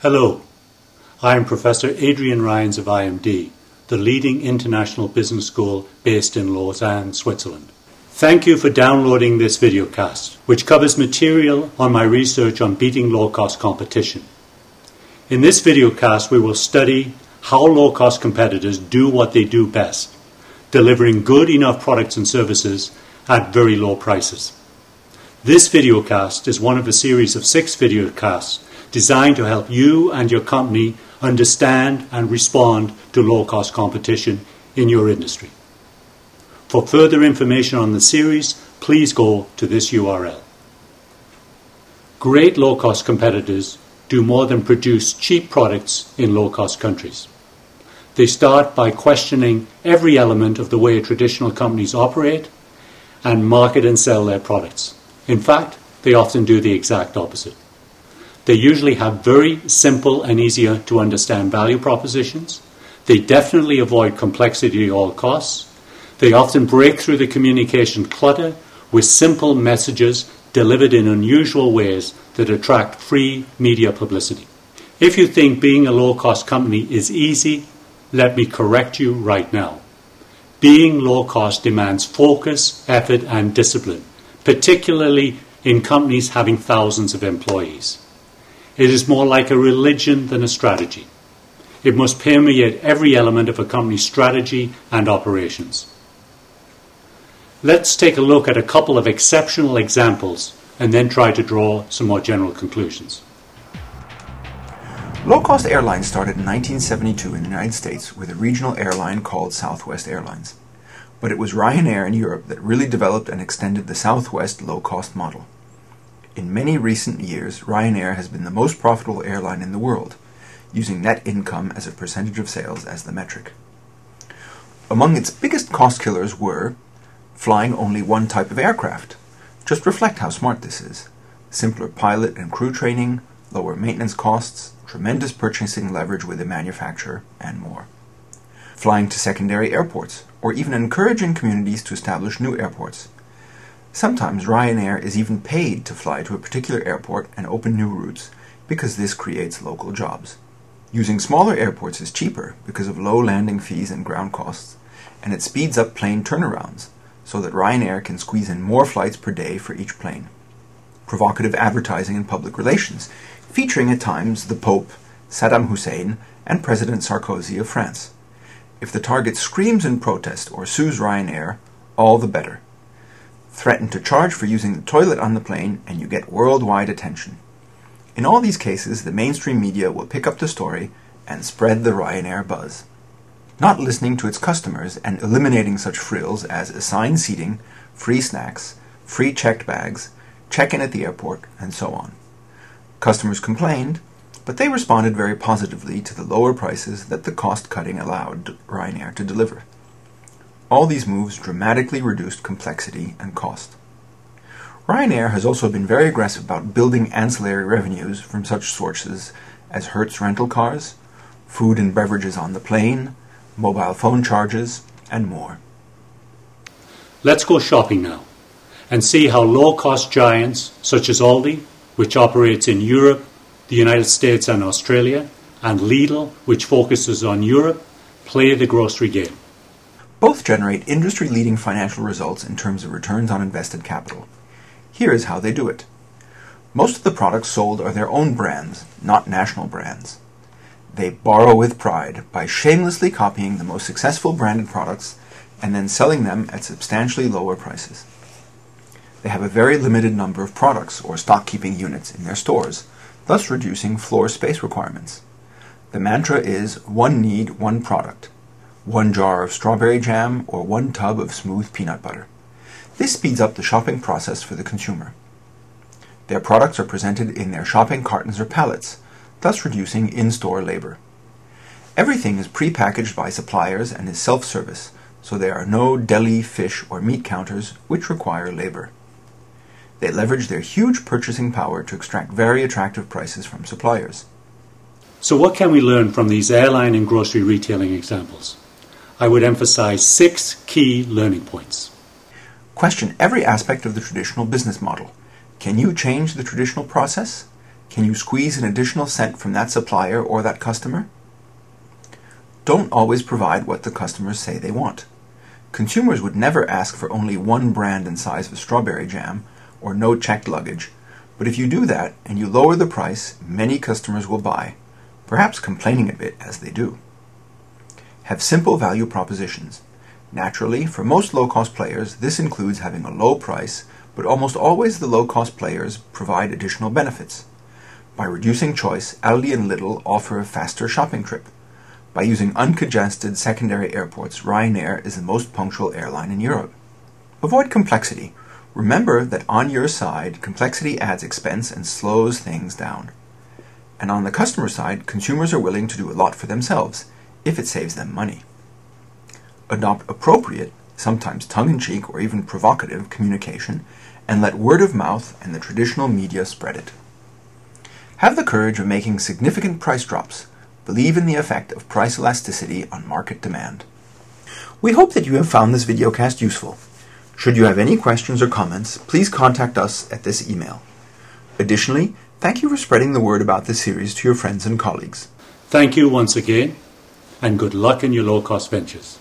Hello, I am Professor Adrian Ryans of IMD, the leading international business school based in Lausanne, Switzerland. Thank you for downloading this videocast, which covers material on my research on beating low-cost competition. In this videocast, we will study how low-cost competitors do what they do best, delivering good enough products and services at very low prices. This videocast is one of a series of 6 videocasts designed to help you and your company understand and respond to low-cost competition in your industry. For further information on the series, please go to this URL. Great low-cost competitors do more than produce cheap products in low-cost countries. They start by questioning every element of the way traditional companies operate and market and sell their products. In fact, they often do the exact opposite. They usually have very simple and easier to understand value propositions. They definitely avoid complexity at all costs. They often break through the communication clutter with simple messages delivered in unusual ways that attract free media publicity. If you think being a low-cost company is easy, let me correct you right now. Being low-cost demands focus, effort, and discipline, particularly in companies having thousands of employees. It is more like a religion than a strategy. It must permeate every element of a company's strategy and operations. Let's take a look at a couple of exceptional examples and then try to draw some more general conclusions. Low-cost airlines started in 1972 in the United States with a regional airline called Southwest Airlines. But it was Ryanair in Europe that really developed and extended the Southwest low-cost model. In many recent years, Ryanair has been the most profitable airline in the world, using net income as a percentage of sales as the metric. Among its biggest cost killers were flying only one type of aircraft. Just reflect how smart this is. Simpler pilot and crew training, lower maintenance costs, tremendous purchasing leverage with the manufacturer, and more. Flying to secondary airports, or even encouraging communities to establish new airports. Sometimes Ryanair is even paid to fly to a particular airport and open new routes because this creates local jobs. Using smaller airports is cheaper because of low landing fees and ground costs, and it speeds up plane turnarounds so that Ryanair can squeeze in more flights per day for each plane. Provocative advertising and public relations, featuring at times the Pope, Saddam Hussein, and President Sarkozy of France. If the target screams in protest or sues Ryanair, all the better. Threaten to charge for using the toilet on the plane and you get worldwide attention. In all these cases, the mainstream media will pick up the story and spread the Ryanair buzz. Not listening to its customers and eliminating such frills as assigned seating, free snacks, free checked bags, check-in at the airport, and so on. Customers complained, but they responded very positively to the lower prices that the cost-cutting allowed Ryanair to deliver. All these moves dramatically reduced complexity and cost. Ryanair has also been very aggressive about building ancillary revenues from such sources as Hertz rental cars, food and beverages on the plane, mobile phone charges, and more. Let's go shopping now and see how low-cost giants such as Aldi, which operates in Europe, the United States and Australia, and Lidl, which focuses on Europe, play the grocery game. Both generate industry-leading financial results in terms of returns on invested capital. Here is how they do it. Most of the products sold are their own brands, not national brands. They borrow with pride by shamelessly copying the most successful branded products and then selling them at substantially lower prices. They have a very limited number of products or stock-keeping units in their stores, thus reducing floor space requirements. The mantra is one need, one product. 1 jar of strawberry jam or 1 tub of smooth peanut butter. This speeds up the shopping process for the consumer. Their products are presented in their shopping cartons or pallets, thus reducing in-store labor. Everything is pre-packaged by suppliers and is self-service, so there are no deli, fish, or meat counters which require labor. They leverage their huge purchasing power to extract very attractive prices from suppliers. So what can we learn from these airline and grocery retailing examples? I would emphasize 6 key learning points. Question every aspect of the traditional business model. Can you change the traditional process? Can you squeeze an additional cent from that supplier or that customer? Don't always provide what the customers say they want. Consumers would never ask for only one brand and size of strawberry jam or no checked luggage, but if you do that and you lower the price, many customers will buy, perhaps complaining a bit as they do. Have simple value propositions. Naturally, for most low-cost players, this includes having a low price, but almost always the low-cost players provide additional benefits. By reducing choice, Aldi and Lidl offer a faster shopping trip. By using uncongested secondary airports, Ryanair is the most punctual airline in Europe. Avoid complexity. Remember that on your side, complexity adds expense and slows things down. And on the customer side, consumers are willing to do a lot for themselves, if it saves them money. Adopt appropriate, sometimes tongue-in-cheek or even provocative communication, and let word of mouth and the traditional media spread it. Have the courage of making significant price drops. Believe in the effect of price elasticity on market demand. We hope that you have found this videocast useful. Should you have any questions or comments, please contact us at this email. Additionally, thank you for spreading the word about this series to your friends and colleagues. Thank you once again, and good luck in your low-cost ventures.